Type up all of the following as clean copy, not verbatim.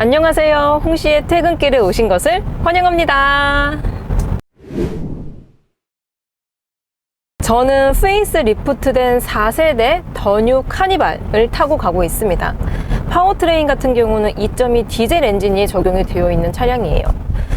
안녕하세요. 홍씨의 퇴근길에 오신 것을 환영합니다. 저는 페이스 리프트된 4세대 더 뉴 카니발을 타고 가고 있습니다. 파워트레인 같은 경우는 2.2 디젤 엔진이 적용이 되어 있는 차량이에요.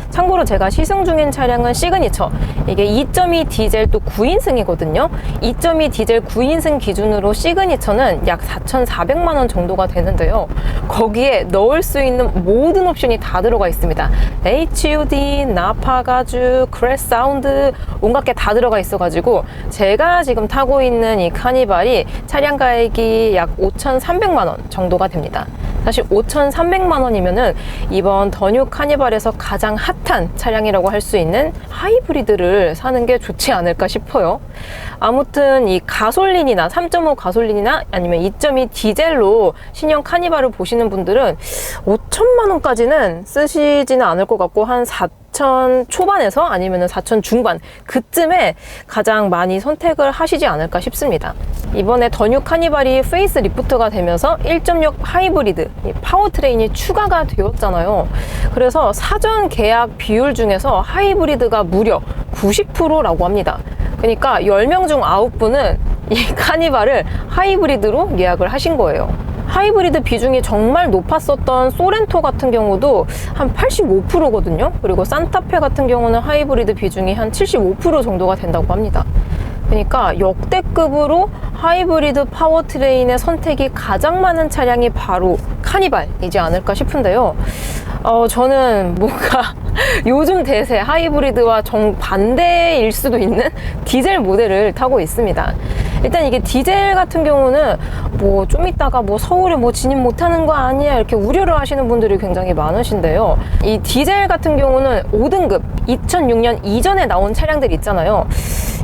참고로 제가 시승 중인 차량은 시그니처, 이게 2.2 디젤 또 9인승이거든요 2.2 디젤 9인승 기준으로 시그니처는 약 4,400만원 정도가 되는데요, 거기에 넣을 수 있는 모든 옵션이 다 들어가 있습니다. HUD, 나파 가죽, 크레스 사운드, 온갖 게 다 들어가 있어 가지고 제가 지금 타고 있는 이 카니발이 차량 가액이 약 5,300만원 정도가 됩니다. 사실 5,300만원이면은 이번 더 뉴 카니발에서 가장 핫한 차량이라고 할 수 있는 하이브리드를 사는 게 좋지 않을까 싶어요. 아무튼 이 가솔린이나 3.5 가솔린이나 아니면 2.2 디젤로 신형 카니발을 보시는 분들은 5천만원까지는 쓰시지는 않을 것 같고, 한 4천 초반에서 아니면 4천 중반 그쯤에 가장 많이 선택을 하시지 않을까 싶습니다. 이번에 더 뉴 카니발이 페이스 리프트가 되면서 1.6 하이브리드 파워트레인이 추가가 되었잖아요. 그래서 사전 계약 비율 중에서 하이브리드가 무려 90%라고 합니다. 그러니까 10명 중 9분은 이 카니발을 하이브리드로 예약을 하신 거예요. 하이브리드 비중이 정말 높았었던 소렌토 같은 경우도 한 85%거든요. 그리고 산타페 같은 경우는 하이브리드 비중이 한 75% 정도가 된다고 합니다. 그러니까 역대급으로 하이브리드 파워트레인의 선택이 가장 많은 차량이 바로 카니발이지 않을까 싶은데요. 저는 뭔가 요즘 대세 하이브리드와 정반대일 수도 있는 디젤 모델을 타고 있습니다. 일단 이게 디젤 같은 경우는 뭐 좀 있다가 뭐 서울에 뭐 진입 못하는 거 아니야 이렇게 우려를 하시는 분들이 굉장히 많으신데요. 이 디젤 같은 경우는 5등급 2006년 이전에 나온 차량들 있잖아요.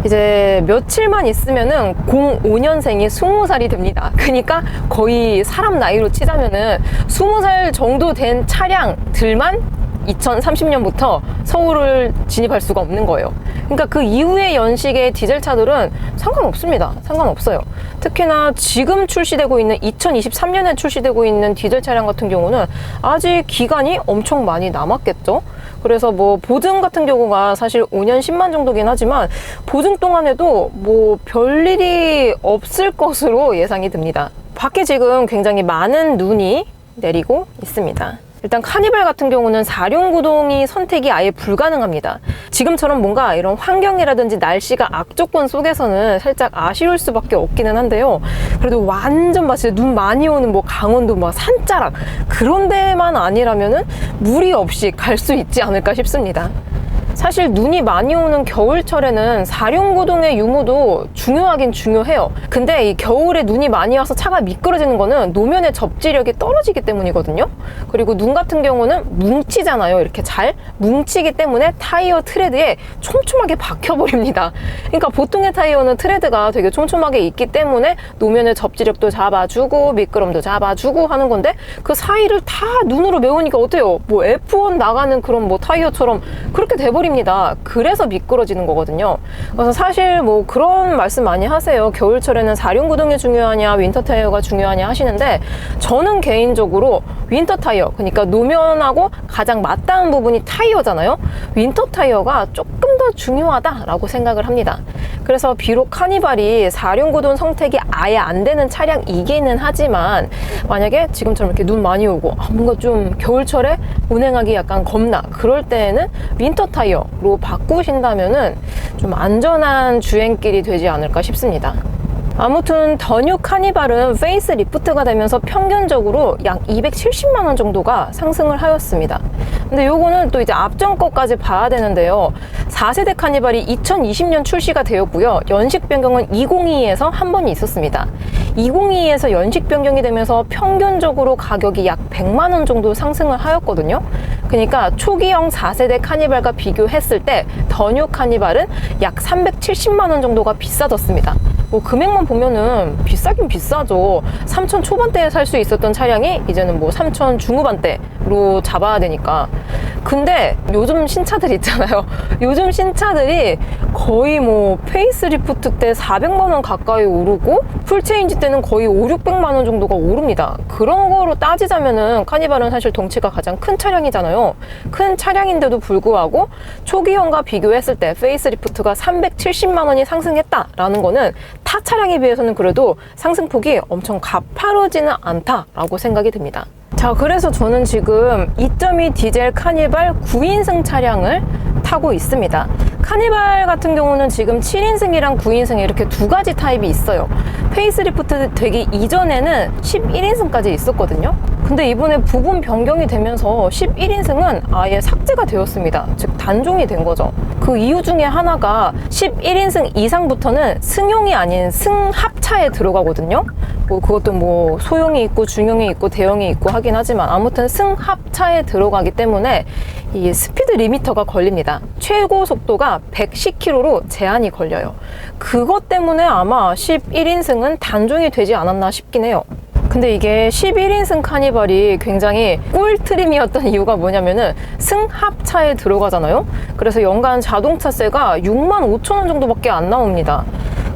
이제 며칠만 있으면은 05년생이 20살이 됩니다. 그러니까 거의 사람 나이로 치자면은 20살 정도 된 차량들만 2030년부터 서울을 진입할 수가 없는 거예요. 그러니까 그 이후의 연식의 디젤 차들은 상관없습니다. 상관없어요. 특히나 지금 출시되고 있는 2023년에 출시되고 있는 디젤 차량 같은 경우는 아직 기간이 엄청 많이 남았겠죠. 그래서 뭐 보증 같은 경우가 사실 5년 10만 정도긴 하지만 보증 동안에도 뭐 별일이 없을 것으로 예상이 듭니다. 밖에 지금 굉장히 많은 눈이 내리고 있습니다. 일단 카니발 같은 경우는 4륜구동이 선택이 아예 불가능합니다. 지금처럼 뭔가 이런 환경이라든지 날씨가 악조건 속에서는 살짝 아쉬울 수밖에 없기는 한데요. 그래도 완전 막 진짜 눈 많이 오는 뭐 강원도 막 산자락 그런 데만 아니라면은 무리 없이 갈 수 있지 않을까 싶습니다. 사실 눈이 많이 오는 겨울철에는 4륜구동의 유무도 중요하긴 중요해요. 근데 이 겨울에 눈이 많이 와서 차가 미끄러지는 거는 노면의 접지력이 떨어지기 때문이거든요. 그리고 눈 같은 경우는 뭉치잖아요. 이렇게 잘 뭉치기 때문에 타이어 트레드에 촘촘하게 박혀버립니다. 그러니까 보통의 타이어는 트레드가 되게 촘촘하게 있기 때문에 노면의 접지력도 잡아주고 미끄럼도 잡아주고 하는 건데 그 사이를 다 눈으로 메우니까 어때요? 뭐 F1 나가는 그런 뭐 타이어처럼 그렇게 돼버립니다. 그래서 미끄러지는 거거든요. 그래서 사실 뭐 그런 말씀 많이 하세요. 겨울철에는 4륜구동이 중요하냐 윈터 타이어가 중요하냐 하시는데 저는 개인적으로 윈터 타이어, 그러니까 노면하고 가장 맞닿은 부분이 타이어잖아요. 윈터 타이어가 조금 더 중요하다라고 생각을 합니다. 그래서 비록 카니발이 4륜구동 선택이 아예 안 되는 차량이기는 하지만 만약에 지금처럼 이렇게 눈 많이 오고 뭔가 좀 겨울철에 운행하기 약간 겁나 그럴 때에는 윈터 타이어로 바꾸신다면은 좀 안전한 주행길이 되지 않을까 싶습니다. 아무튼 더 뉴 카니발은 페이스 리프트가 되면서 평균적으로 약 270만원 정도가 상승을 하였습니다. 근데 요거는 또 이제 앞전 거까지 봐야 되는데요. 4세대 카니발이 2020년 출시가 되었고요. 연식 변경은 2022에서 한 번이 있었습니다. 2022에서 연식 변경이 되면서 평균적으로 가격이 약 100만원 정도 상승을 하였거든요. 그러니까 초기형 4세대 카니발과 비교했을 때 더 뉴 카니발은 약 370만원 정도가 비싸졌습니다. 뭐 금액만 보면은 비싸긴 비싸죠. 3천 초반대에 살 수 있었던 차량이 이제는 뭐 3천 중후반대 로 잡아야 되니까. 근데 요즘 신차들 있잖아요. 요즘 신차들이 거의 뭐 페이스리프트 때 400만 원 가까이 오르고 풀체인지 때는 거의 500~600만 원 정도가 오릅니다. 그런 거로 따지자면은 카니발은 사실 덩치가 가장 큰 차량이잖아요. 큰 차량인데도 불구하고 초기형과 비교했을 때 페이스리프트가 370만 원이 상승했다라는 거는 타 차량에 비해서는 그래도 상승폭이 엄청 가파르지는 않다라고 생각이 듭니다. 자, 그래서 저는 지금 2.2 디젤 카니발 9인승 차량을 타고 있습니다. 카니발 같은 경우는 지금 7인승이랑 9인승 이렇게 두 가지 타입이 있어요. 페이스리프트 되기 이전에는 11인승까지 있었거든요. 근데 이번에 부분 변경이 되면서 11인승은 아예 삭제가 되었습니다. 즉 단종이 된 거죠. 그 이유 중에 하나가 11인승 이상부터는 승용이 아닌 승합차에 들어가거든요. 뭐 그것도 뭐 소형이 있고 중형이 있고 대형이 있고 하긴 하지만 아무튼 승합차에 들어가기 때문에 이 스피드 리미터가 걸립니다. 최고 속도가 110km로 제한이 걸려요. 그것 때문에 아마 11인승은 단종이 되지 않았나 싶긴 해요. 근데 이게 11인승 카니발이 굉장히 꿀트림이었던 이유가 뭐냐면은 승합차에 들어가잖아요. 그래서 연간 자동차세가 65,000원 정도밖에 안 나옵니다.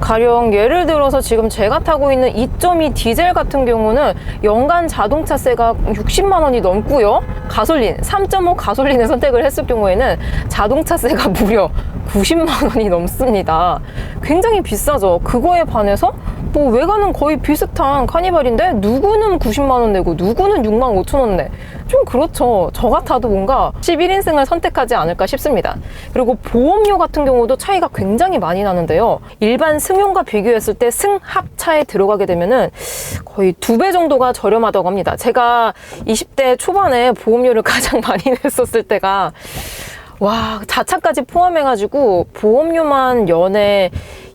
가령 예를 들어서 지금 제가 타고 있는 2.2 디젤 같은 경우는 연간 자동차세가 60만 원이 넘고요. 가솔린, 3.5 가솔린을 선택을 했을 경우에는 자동차세가 무려 90만 원이 넘습니다. 굉장히 비싸죠. 그거에 반해서 뭐 외관은 거의 비슷한 카니발인데 누구는 90만 원 내고 누구는 6만 5천 원 내. 좀 그렇죠. 저 같아도 뭔가 11인승을 선택하지 않을까 싶습니다. 그리고 보험료 같은 경우도 차이가 굉장히 많이 나는데요. 일반 승용과 비교했을 때 승합차에 들어가게 되면은 거의 2배 정도가 저렴하다고 합니다. 제가 20대 초반에 보험료를 가장 많이 냈었을 때가 와, 자차까지 포함해가지고 보험료만 연에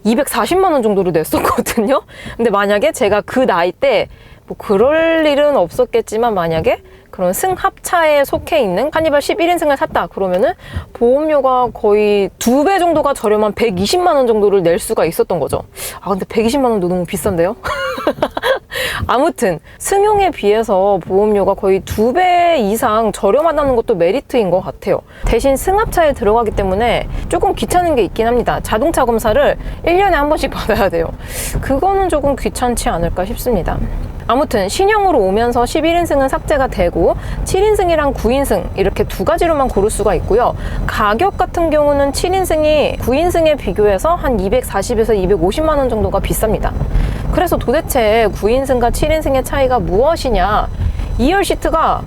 240만 원 정도로 냈었거든요. 근데 만약에 제가 그 나이 때 뭐 그럴 일은 없었겠지만 만약에 그런 승합차에 속해 있는 카니발 11인승을 샀다 그러면은 보험료가 거의 2배 정도가 저렴한 120만 원 정도를 낼 수가 있었던 거죠. 아, 근데 120만 원도 너무 비싼데요? 아무튼 승용에 비해서 보험료가 거의 2배 이상 저렴하다는 것도 메리트인 것 같아요. 대신 승합차에 들어가기 때문에 조금 귀찮은 게 있긴 합니다. 자동차 검사를 1년에 한 번씩 받아야 돼요. 그거는 조금 귀찮지 않을까 싶습니다. 아무튼 신형으로 오면서 11인승은 삭제가 되고 7인승이랑 9인승 이렇게 두 가지로만 고를 수가 있고요. 가격 같은 경우는 7인승이 9인승에 비교해서 한 240에서 250만 원 정도가 비쌉니다. 그래서 도대체 9인승과 7인승의 차이가 무엇이냐? 2열 시트가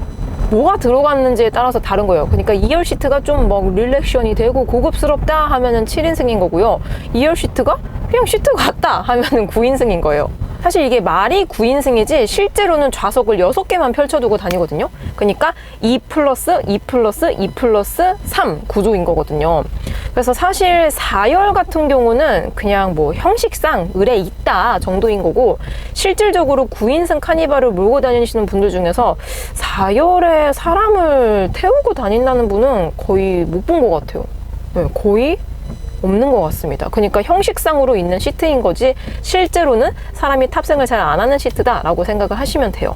뭐가 들어갔는지에 따라서 다른 거예요. 그러니까 2열 시트가 좀 뭐 릴렉션이 되고 고급스럽다 하면은 7인승인 거고요. 2열 시트가 그냥 시트 같다 하면은 9인승인 거예요. 사실 이게 말이 9인승이지 실제로는 좌석을 6개만 펼쳐두고 다니거든요. 그러니까 2+2+2+3 구조인 거거든요. 그래서 사실 4열 같은 경우는 그냥 뭐 형식상 의뢰 있다 정도인 거고 실질적으로 9인승 카니발을 몰고 다니시는 분들 중에서 4열에 사람을 태우고 다닌다는 분은 거의 못 본 것 같아요. 네, 거의 없는 것 같습니다. 그러니까 형식상으로 있는 시트인 거지 실제로는 사람이 탑승을 잘 안 하는 시트다라고 생각을 하시면 돼요.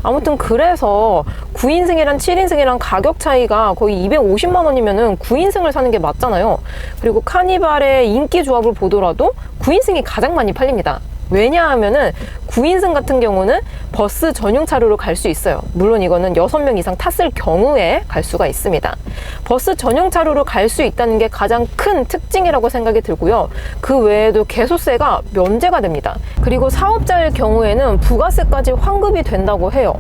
아무튼 그래서 9인승이랑 7인승이랑 가격 차이가 거의 250만 원이면은 9인승을 사는 게 맞잖아요. 그리고 카니발의 인기 조합을 보더라도 9인승이 가장 많이 팔립니다. 왜냐하면은 9인승 같은 경우는 버스 전용 차로로 갈 수 있어요. 물론 이거는 6명 이상 탔을 경우에 갈 수가 있습니다. 버스 전용 차로로 갈 수 있다는 게 가장 큰 특징이라고 생각이 들고요. 그 외에도 개소세가 면제가 됩니다. 그리고 사업자일 경우에는 부가세까지 환급이 된다고 해요.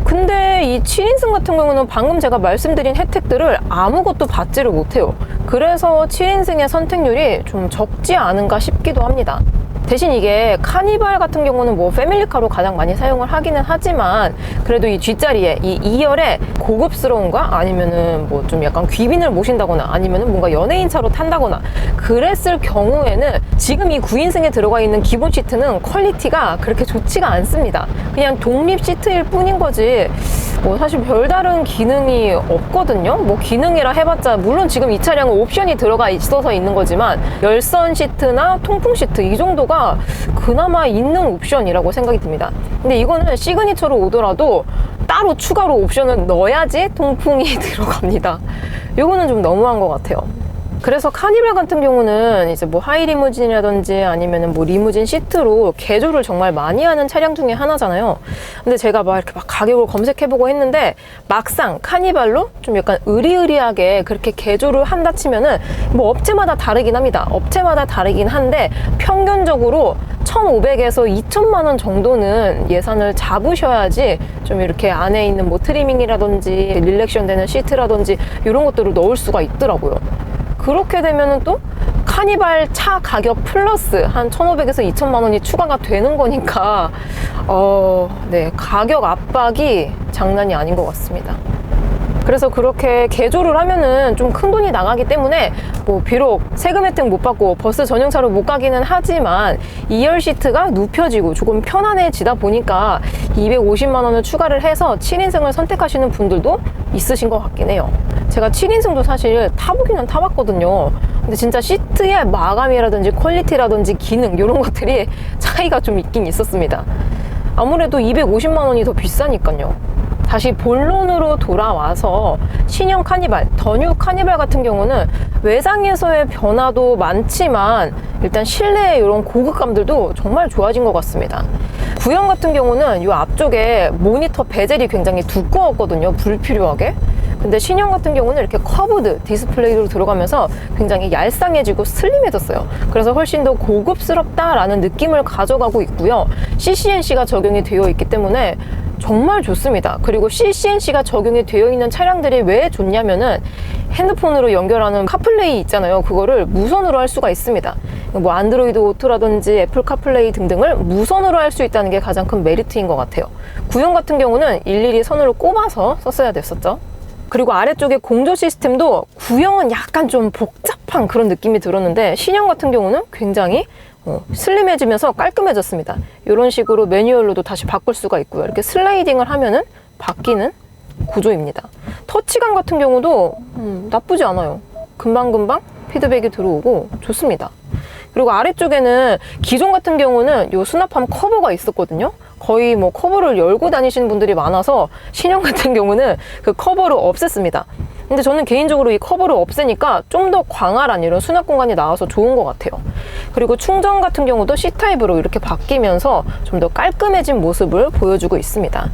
근데 이 7인승 같은 경우는 방금 제가 말씀드린 혜택들을 아무것도 받지를 못해요. 그래서 7인승의 선택률이 좀 적지 않은가 싶기도 합니다. 대신 이게 카니발 같은 경우는 뭐 패밀리카로 가장 많이 사용을 하기는 하지만 그래도 이 뒷자리에 이 2열에 고급스러움과 아니면은 뭐 좀 약간 귀빈을 모신다거나 아니면은 뭔가 연예인 차로 탄다거나 그랬을 경우에는 지금 이 9인승에 들어가 있는 기본 시트는 퀄리티가 그렇게 좋지가 않습니다. 그냥 독립 시트일 뿐인 거지 뭐 사실 별다른 기능이 없거든요. 뭐 기능이라 해봤자 물론 지금 이 차량은 옵션이 들어가 있어서 있는 거지만 열선 시트나 통풍 시트 이 정도가 그나마 있는 옵션이라고 생각이 듭니다. 근데 이거는 시그니처로 오더라도 따로 추가로 옵션을 넣어야지 통풍이 들어갑니다. 이거는 좀 너무한 것 같아요. 그래서 카니발 같은 경우는 이제 뭐 하이 리무진이라든지 아니면은 뭐 리무진 시트로 개조를 정말 많이 하는 차량 중에 하나잖아요. 근데 제가 막 이렇게 막 가격을 검색해보고 했는데 막상 카니발로 좀 약간 으리으리하게 그렇게 개조를 한다 치면은 뭐 업체마다 다르긴 합니다. 업체마다 다르긴 한데 평균적으로 1,500에서 2,000만 원 정도는 예산을 잡으셔야지 좀 이렇게 안에 있는 뭐 트리밍이라든지 릴렉션 되는 시트라든지 이런 것들을 넣을 수가 있더라고요. 그렇게 되면은 또 카니발 차 가격 플러스 한 1,500에서 2,000만 원이 추가가 되는 거니까 네, 가격 압박이 장난이 아닌 것 같습니다. 그래서 그렇게 개조를 하면은 좀 큰 돈이 나가기 때문에 뭐 비록 세금 혜택 못 받고 버스 전용차로 못 가기는 하지만 2열 시트가 눕혀지고 조금 편안해지다 보니까 250만 원을 추가를 해서 7인승을 선택하시는 분들도 있으신 것 같긴 해요. 제가 7인승도 사실 타보기는 타봤거든요. 근데 진짜 시트의 마감이라든지 퀄리티라든지 기능 이런 것들이 차이가 좀 있긴 있었습니다. 아무래도 250만 원이 더 비싸니까요. 다시 본론으로 돌아와서 신형 카니발, 더 뉴 카니발 같은 경우는 외장에서의 변화도 많지만 일단 실내의 이런 고급감들도 정말 좋아진 것 같습니다. 구형 같은 경우는 이 앞쪽에 모니터 베젤이 굉장히 두꺼웠거든요, 불필요하게. 근데 신형 같은 경우는 이렇게 커브드 디스플레이로 들어가면서 굉장히 얄쌍해지고 슬림해졌어요. 그래서 훨씬 더 고급스럽다라는 느낌을 가져가고 있고요. CCNC가 적용이 되어 있기 때문에 정말 좋습니다. 그리고 CCNC가 적용이 되어 있는 차량들이 왜 좋냐면은 핸드폰으로 연결하는 카플레이 있잖아요. 그거를 무선으로 할 수가 있습니다. 뭐 안드로이드 오토라든지 애플 카플레이 등등을 무선으로 할 수 있다는 게 가장 큰 메리트인 것 같아요. 구형 같은 경우는 일일이 선으로 꼽아서 썼어야 됐었죠. 그리고 아래쪽에 공조 시스템도 구형은 약간 좀 복잡한 그런 느낌이 들었는데 신형 같은 경우는 굉장히 슬림해지면서 깔끔해졌습니다. 이런 식으로 매뉴얼로도 다시 바꿀 수가 있고요. 이렇게 슬라이딩을 하면은 바뀌는 구조입니다. 터치감 같은 경우도 나쁘지 않아요. 금방금방 피드백이 들어오고 좋습니다. 그리고 아래쪽에는 기존 같은 경우는 이 수납함 커버가 있었거든요. 거의 뭐 커버를 열고 다니시는 분들이 많아서 신형 같은 경우는 그 커버를 없앴습니다. 근데 저는 개인적으로 이 커버를 없애니까 좀 더 광활한 이런 수납 공간이 나와서 좋은 것 같아요. 그리고 충전 같은 경우도 C타입으로 이렇게 바뀌면서 좀 더 깔끔해진 모습을 보여주고 있습니다.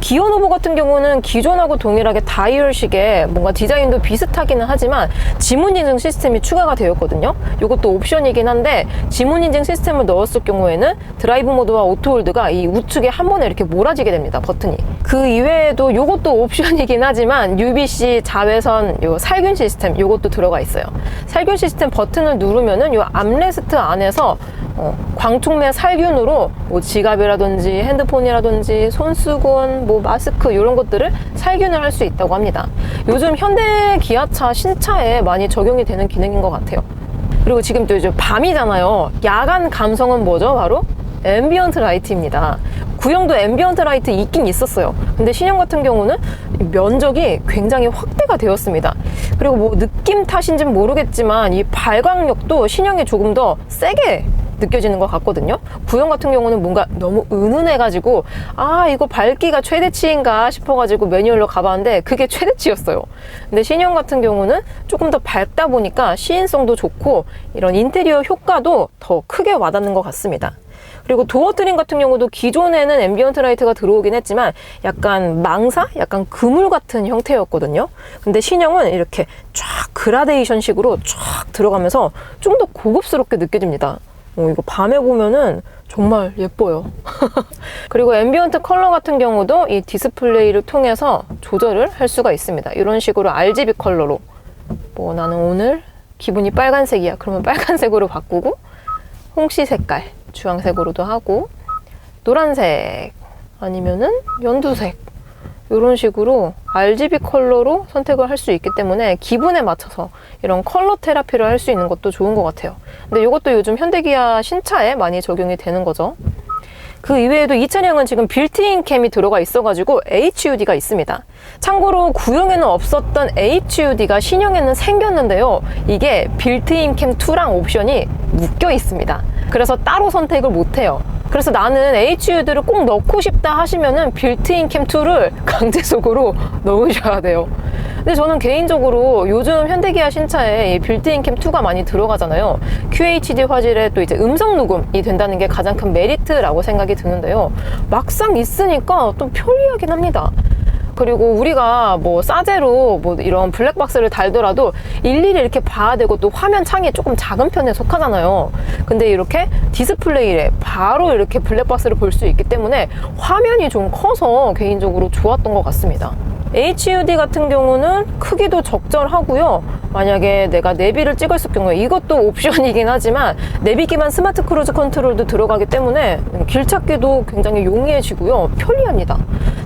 기어 노보 같은 경우는 기존하고 동일하게 다이얼식의 뭔가 디자인도 비슷하기는 하지만 지문 인증 시스템이 추가가 되었거든요. 이것도 옵션이긴 한데 지문 인증 시스템을 넣었을 경우에는 드라이브 모드와 오토홀드가 이 우측에 한 번에 이렇게 몰아지게 됩니다. 버튼이. 그 이외에도 이것도 옵션이긴 하지만 UBC 자외선 요 살균 시스템 이것도 들어가 있어요. 살균 시스템 버튼을 누르면은 요 암레스트 안에서 광촉매 살균으로 뭐 지갑이라든지 핸드폰이라든지 손수건, 뭐 마스크 이런 것들을 살균을 할 수 있다고 합니다. 요즘 현대 기아차 신차에 많이 적용이 되는 기능인 것 같아요. 그리고 지금 또 이제 밤이잖아요. 야간 감성은 뭐죠? 바로 앰비언트 라이트입니다. 구형도 앰비언트 라이트 있긴 있었어요. 근데 신형 같은 경우는 면적이 굉장히 확대가 되었습니다. 그리고 뭐 느낌 탓인지는 모르겠지만 이 발광력도 신형이 조금 더 세게 느껴지는 것 같거든요. 구형 같은 경우는 뭔가 너무 은은해가지고 이거 밝기가 최대치인가 싶어가지고 매뉴얼로 가봤는데 그게 최대치였어요. 근데 신형 같은 경우는 조금 더 밝다 보니까 시인성도 좋고 이런 인테리어 효과도 더 크게 와닿는 것 같습니다. 그리고 도어 트림 같은 경우도 기존에는 앰비언트 라이트가 들어오긴 했지만 약간 망사? 약간 그물 같은 형태였거든요. 근데 신형은 이렇게 쫙 그라데이션 식으로 쫙 들어가면서 좀 더 고급스럽게 느껴집니다. 이거 밤에 보면은 정말 예뻐요. 그리고 앰비언트 컬러 같은 경우도 이 디스플레이를 통해서 조절을 할 수가 있습니다. 이런 식으로 RGB 컬러로 뭐 나는 오늘 기분이 빨간색이야 그러면 빨간색으로 바꾸고 홍시 색깔 주황색으로도 하고 노란색 아니면은 연두색 이런 식으로 RGB 컬러로 선택을 할 수 있기 때문에 기분에 맞춰서 이런 컬러 테라피를 할 수 있는 것도 좋은 것 같아요. 근데 이것도 요즘 현대기아 신차에 많이 적용이 되는 거죠. 그 이외에도 이 차량은 지금 빌트인 캠이 들어가 있어가지고 HUD가 있습니다. 참고로 구형에는 없었던 HUD가 신형에는 생겼는데요. 이게 빌트인 캠 2랑 옵션이 묶여 있습니다. 그래서 따로 선택을 못해요. 그래서 나는 HUD를 꼭 넣고 싶다 하시면은 빌트인 캠 2를 강제적으로 넣으셔야 돼요. 근데 저는 개인적으로 요즘 현대기아 신차에 이 빌트인 캠 2가 많이 들어가잖아요. QHD 화질에 또 이제 음성 녹음이 된다는 게 가장 큰 메리트라고 생각이 드는데요. 막상 있으니까 또 편리하긴 합니다. 그리고 우리가 뭐 싸제로 뭐 이런 블랙박스를 달더라도 일일이 이렇게 봐야 되고 또 화면 창이 조금 작은 편에 속하잖아요. 근데 이렇게 디스플레이에 바로 이렇게 블랙박스를 볼 수 있기 때문에 화면이 좀 커서 개인적으로 좋았던 것 같습니다. HUD 같은 경우는 크기도 적절하고요. 만약에 내가 내비를 찍었을 경우에 이것도 옵션이긴 하지만 내비 기반 스마트 크루즈 컨트롤도 들어가기 때문에 길 찾기도 굉장히 용이해지고요. 편리합니다.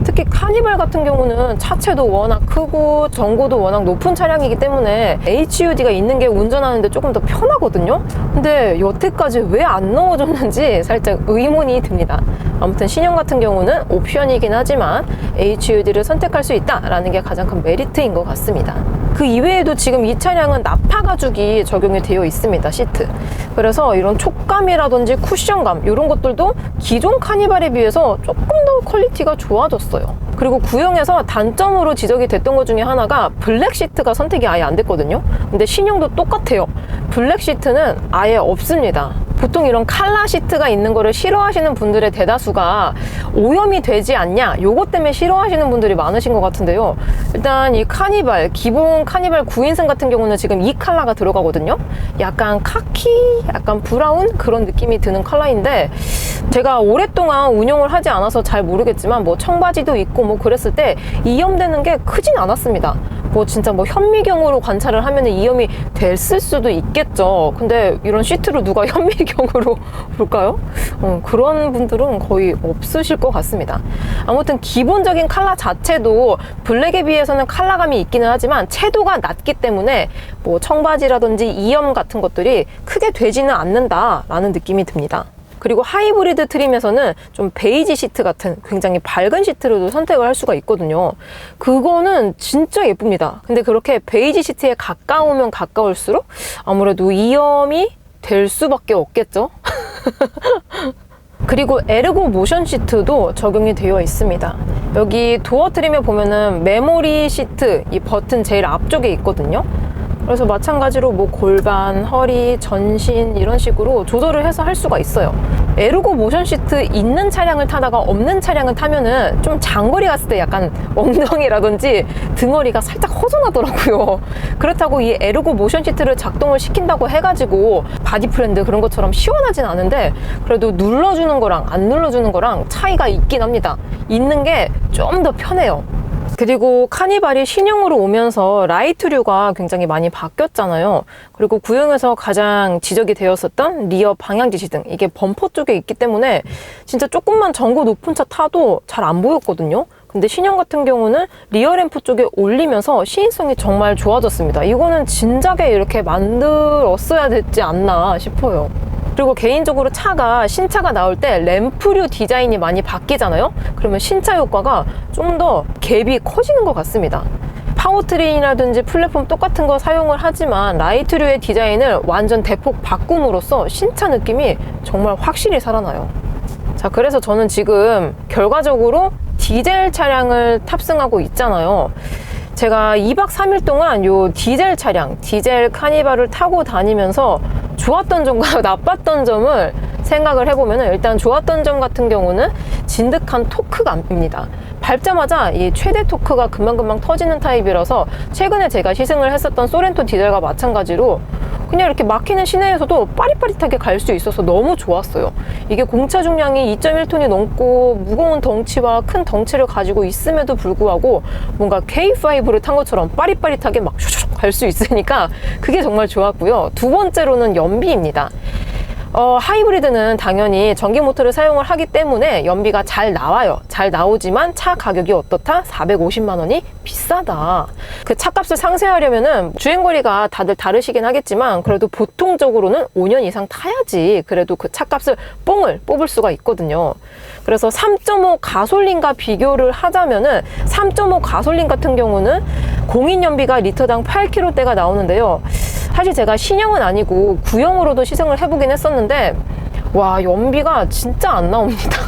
특히 카니발 같은 경우는 차체도 워낙 크고 전고도 워낙 높은 차량이기 때문에 HUD가 있는 게 운전하는데 조금 더 편하거든요. 근데 여태까지 왜 안 넣어줬는지 살짝 의문이 듭니다. 아무튼 신형 같은 경우는 옵션이긴 하지만 HUD를 선택할 수 있다라는 게 가장 큰 메리트인 것 같습니다. 그 이외에도 지금 이 차량은 나파 가죽이 적용이 되어 있습니다. 시트. 그래서 이런 촉감이라든지 쿠션감 이런 것들도 기존 카니발에 비해서 조금 더 퀄리티가 좋아졌어요. 그리고 구형에서 단점으로 지적이 됐던 것 중에 하나가 블랙 시트가 선택이 아예 안 됐거든요. 근데 신형도 똑같아요. 블랙 시트는 아예 없습니다. 보통 이런 칼라 시트가 있는 거를 싫어하시는 분들의 대다수가 오염이 되지 않냐 요것 때문에 싫어하시는 분들이 많으신 것 같은데요. 일단 이 카니발 기본 카니발 9인승 같은 경우는 지금 이 컬러가 들어가거든요. 약간 카키 약간 브라운 그런 느낌이 드는 컬러인데 제가 오랫동안 운용을 하지 않아서 잘 모르겠지만 뭐 청바지도 있고 뭐 그랬을 때 이염되는 게 크진 않았습니다. 뭐 진짜 뭐 현미경으로 관찰을 하면 이염이 됐을 수도 있겠죠. 근데 이런 시트로 누가 현미경으로 볼까요? 그런 분들은 거의 없으실 것 같습니다. 아무튼 기본적인 컬러 자체도 블랙에 비해서는 컬러감이 있기는 하지만 채도가 낮기 때문에 뭐 청바지라든지 이염 같은 것들이 크게 되지는 않는다라는 느낌이 듭니다. 그리고 하이브리드 트림에서는 좀 베이지 시트 같은 굉장히 밝은 시트로도 선택을 할 수가 있거든요. 그거는 진짜 예쁩니다. 근데 그렇게 베이지 시트에 가까우면 가까울수록 아무래도 이염이 될 수밖에 없겠죠. 그리고 에르고 모션 시트도 적용이 되어 있습니다. 여기 도어 트림에 보면은 메모리 시트 이 버튼 제일 앞쪽에 있거든요. 그래서 마찬가지로 뭐 골반, 허리, 전신 이런 식으로 조절을 해서 할 수가 있어요. 에르고 모션 시트 있는 차량을 타다가 없는 차량을 타면은 좀 장거리 갔을 때 약간 엉덩이라든지 등허리가 살짝 허전하더라고요. 그렇다고 이 에르고 모션 시트를 작동을 시킨다고 해가지고 바디프렌드 그런 것처럼 시원하진 않은데 그래도 눌러주는 거랑 안 눌러주는 거랑 차이가 있긴 합니다. 있는 게 좀 더 편해요. 그리고 카니발이 신형으로 오면서 라이트류가 굉장히 많이 바뀌었잖아요. 그리고 구형에서 가장 지적이 되었었던 리어 방향지시등 이게 범퍼 쪽에 있기 때문에 진짜 조금만 전고 높은 차 타도 잘 안 보였거든요. 근데 신형 같은 경우는 리어 램프 쪽에 올리면서 시인성이 정말 좋아졌습니다. 이거는 진작에 이렇게 만들었어야 됐지 않나 싶어요. 그리고 개인적으로 차가 신차가 나올 때 램프류 디자인이 많이 바뀌잖아요. 그러면 신차 효과가 좀 더 갭이 커지는 것 같습니다. 파워트레인이라든지 플랫폼 똑같은 거 사용을 하지만 라이트류의 디자인을 완전 대폭 바꿈으로써 신차 느낌이 정말 확실히 살아나요. 자, 그래서 저는 지금 결과적으로 디젤 차량을 탑승하고 있잖아요. 제가 2박 3일 동안 요 디젤 차량, 디젤 카니발을 타고 다니면서 좋았던 점과 나빴던 점을 생각을 해보면 일단 좋았던 점 같은 경우는 진득한 토크감입니다. 밟자마자 이 최대 토크가 금방금방 터지는 타입이라서 최근에 제가 시승을 했었던 소렌토 디젤과 마찬가지로 그냥 이렇게 막히는 시내에서도 빠릿빠릿하게 갈 수 있어서 너무 좋았어요. 이게 공차 중량이 2.1톤이 넘고 무거운 덩치와 큰 덩치를 가지고 있음에도 불구하고 뭔가 K5를 탄 것처럼 빠릿빠릿하게 막 슈슈 갈 수 있으니까 그게 정말 좋았고요. 두 번째로는 연비입니다. 하이브리드는 당연히 전기 모터를 사용을 하기 때문에 연비가 잘 나와요. 잘 나오지만 차 가격이 어떻다? 450만 원이 비싸다. 그 차값을 상쇄하려면은 주행거리가 다들 다르시긴 하겠지만 그래도 보통적으로는 5년 이상 타야지 그래도 그 차값을 뽕을 뽑을 수가 있거든요. 그래서 3.5 가솔린과 비교를 하자면은 3.5 가솔린 같은 경우는 공인 연비가 리터당 8km대가 나오는데요. 사실 제가 신형은 아니고 구형으로도 시승을 해보긴 했었는데 와, 연비가 진짜 안 나옵니다.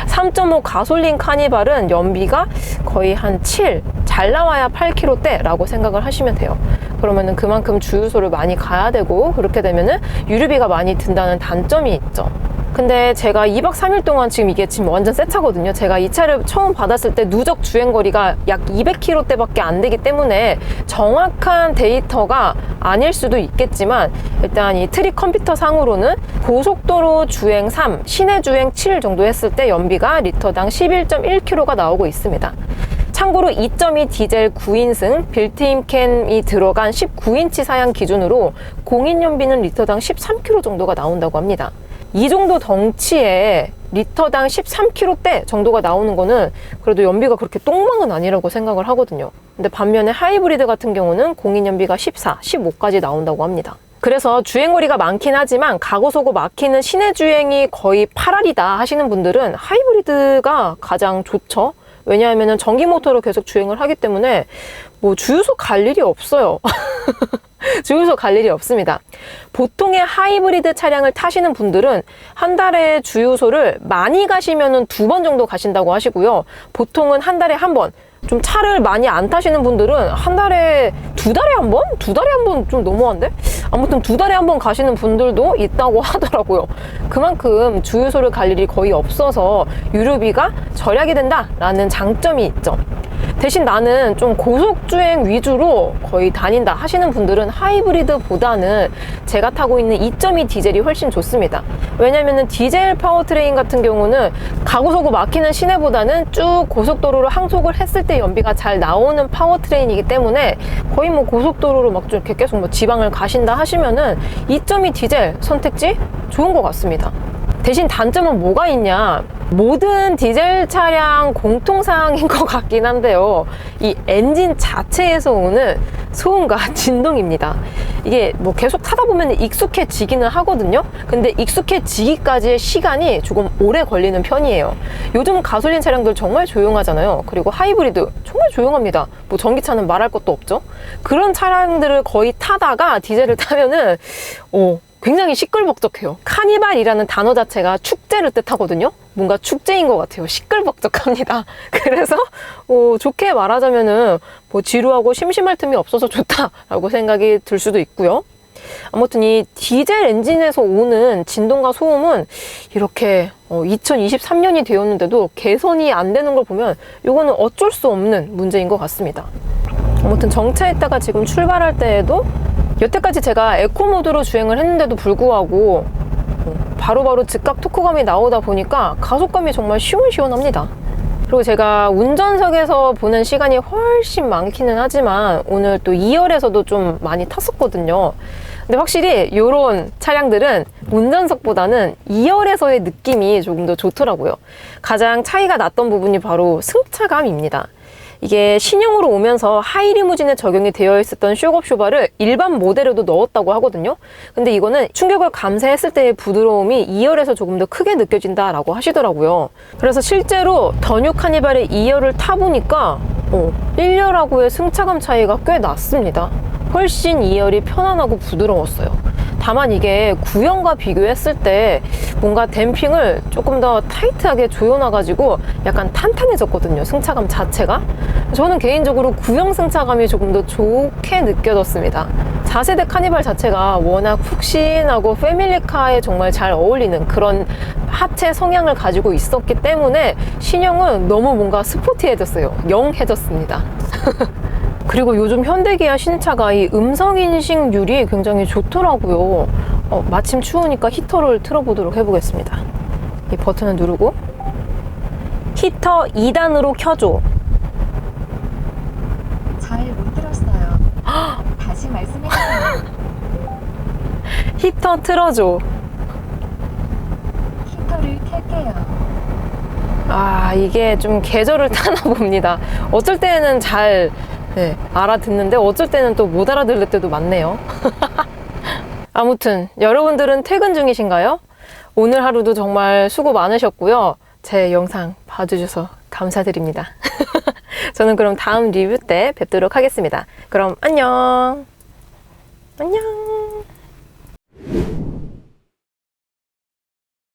3.5 가솔린 카니발은 연비가 거의 한 7, 잘 나와야 8km대 라고 생각을 하시면 돼요. 그러면은 그만큼 주유소를 많이 가야 되고 그렇게 되면은 유류비가 많이 든다는 단점이 있죠. 근데 제가 2박 3일 동안 이게 완전 새 차거든요. 제가 이 차를 처음 받았을 때 누적 주행거리가 약 200km대 밖에 안 되기 때문에 정확한 데이터가 아닐 수도 있겠지만 일단 이 트릭 컴퓨터 상으로는 고속도로 주행 3, 시내 주행 7 정도 했을 때 연비가 리터당 11.1km가 나오고 있습니다. 참고로 2.2 디젤 9인승 빌트인 캠이 들어간 19인치 사양 기준으로 공인 연비는 리터당 13km 정도가 나온다고 합니다. 이 정도 덩치에 리터당 13km대 정도가 나오는 거는 그래도 연비가 그렇게 똥망은 아니라고 생각을 하거든요. 근데 반면에 하이브리드 같은 경우는 공인 연비가 14, 15까지 나온다고 합니다. 그래서 주행거리가 많긴 하지만 가고소고 막히는 시내 주행이 거의 8할이다 하시는 분들은 하이브리드가 가장 좋죠. 왜냐하면 전기 모터로 계속 주행을 하기 때문에 뭐 주유소 갈 일이 없어요. 주유소 갈 일이 없습니다. 보통의 하이브리드 차량을 타시는 분들은 한 달에 주유소를 많이 가시면은 2번 정도 가신다고 하시고요. 보통은 한 달에 한 번. 좀 차를 많이 안 타시는 분들은 한 달에 2달에 한 번? 2달에 한 번 좀 너무한데? 아무튼 2달에 한 번 가시는 분들도 있다고 하더라고요. 그만큼 주유소를 갈 일이 거의 없어서 유류비가 절약이 된다라는 장점이 있죠. 대신 나는 좀 고속주행 위주로 거의 다닌다 하시는 분들은 하이브리드보다는 제가 타고 있는 2.2 디젤이 훨씬 좋습니다. 왜냐면은 디젤 파워트레인 같은 경우는 가고소고 막히는 시내보다는 쭉 고속도로를 항속을 했을 때 연비가 잘 나오는 파워트레인이기 때문에 거의 뭐 고속도로로 막 이렇게 계속 뭐 지방을 가신다 하시면은 2.2 디젤 선택지 좋은 것 같습니다. 대신 단점은 뭐가 있냐? 모든 디젤 차량 공통사항인 것 같긴 한데요. 이 엔진 자체에서 오는 소음과 진동입니다. 이게 뭐 계속 타다 보면 익숙해지기는 하거든요. 근데 익숙해지기까지의 시간이 조금 오래 걸리는 편이에요. 요즘 가솔린 차량들 정말 조용하잖아요. 그리고 하이브리드 정말 조용합니다. 뭐 전기차는 말할 것도 없죠. 그런 차량들을 거의 타다가 디젤을 타면은 굉장히 시끌벅적해요. 카니발이라는 단어 자체가 축제를 뜻하거든요. 뭔가 축제인 것 같아요. 시끌벅적합니다. 그래서 좋게 말하자면은 뭐 지루하고 심심할 틈이 없어서 좋다라고 생각이 들 수도 있고요. 아무튼 이 디젤 엔진에서 오는 진동과 소음은 이렇게 2023년이 되었는데도 개선이 안 되는 걸 보면 이거는 어쩔 수 없는 문제인 것 같습니다. 아무튼 정차했다가 지금 출발할 때에도 여태까지 제가 에코 모드로 주행을 했는데도 불구하고 바로바로 즉각 토크감이 나오다 보니까 가속감이 정말 시원시원합니다. 그리고 제가 운전석에서 보는 시간이 훨씬 많기는 하지만 오늘 또 2열에서도 좀 많이 탔었거든요. 근데 확실히 이런 차량들은 운전석보다는 2열에서의 느낌이 조금 더 좋더라고요. 가장 차이가 났던 부분이 바로 승차감입니다. 이게 신형으로 오면서 하이리무진에 적용이 되어 있었던 쇼업 쇼바를 일반 모델에도 넣었다고 하거든요. 근데 이거는 충격을 감쇄했을 때의 부드러움이 2열에서 조금 더 크게 느껴진다라고 하시더라고요. 그래서 실제로 더 뉴 카니발의 2열을 타보니까 1열하고의 승차감 차이가 꽤 났습니다. 훨씬 2열이 편안하고 부드러웠어요. 다만 이게 구형과 비교했을 때 뭔가 댐핑을 조금 더 타이트하게 조여놔가지고 약간 탄탄해졌거든요. 승차감 자체가. 저는 개인적으로 구형 승차감이 조금 더 좋게 느껴졌습니다. 4세대 카니발 자체가 워낙 푹신하고 패밀리카에 정말 잘 어울리는 그런 하체 성향을 가지고 있었기 때문에 신형은 너무 뭔가 스포티해졌어요. 영해졌습니다. 그리고 요즘 현대기아 신차가 이 음성인식률이 굉장히 좋더라고요. 마침 추우니까 히터를 틀어보도록 해보겠습니다. 이 버튼을 누르고 히터 2단으로 켜줘. 잘 못 들었어요. 다시 말씀해주세요. 히터 틀어줘. 이게 좀 계절을 타나 봅니다. 어쩔 때는 잘 알아듣는데 어쩔 때는 또 못 알아들을 때도 많네요. 아무튼 여러분들은 퇴근 중이신가요? 오늘 하루도 정말 수고 많으셨고요. 제 영상 봐주셔서 감사드립니다. 저는 그럼 다음 리뷰 때 뵙도록 하겠습니다. 그럼 안녕. 안녕.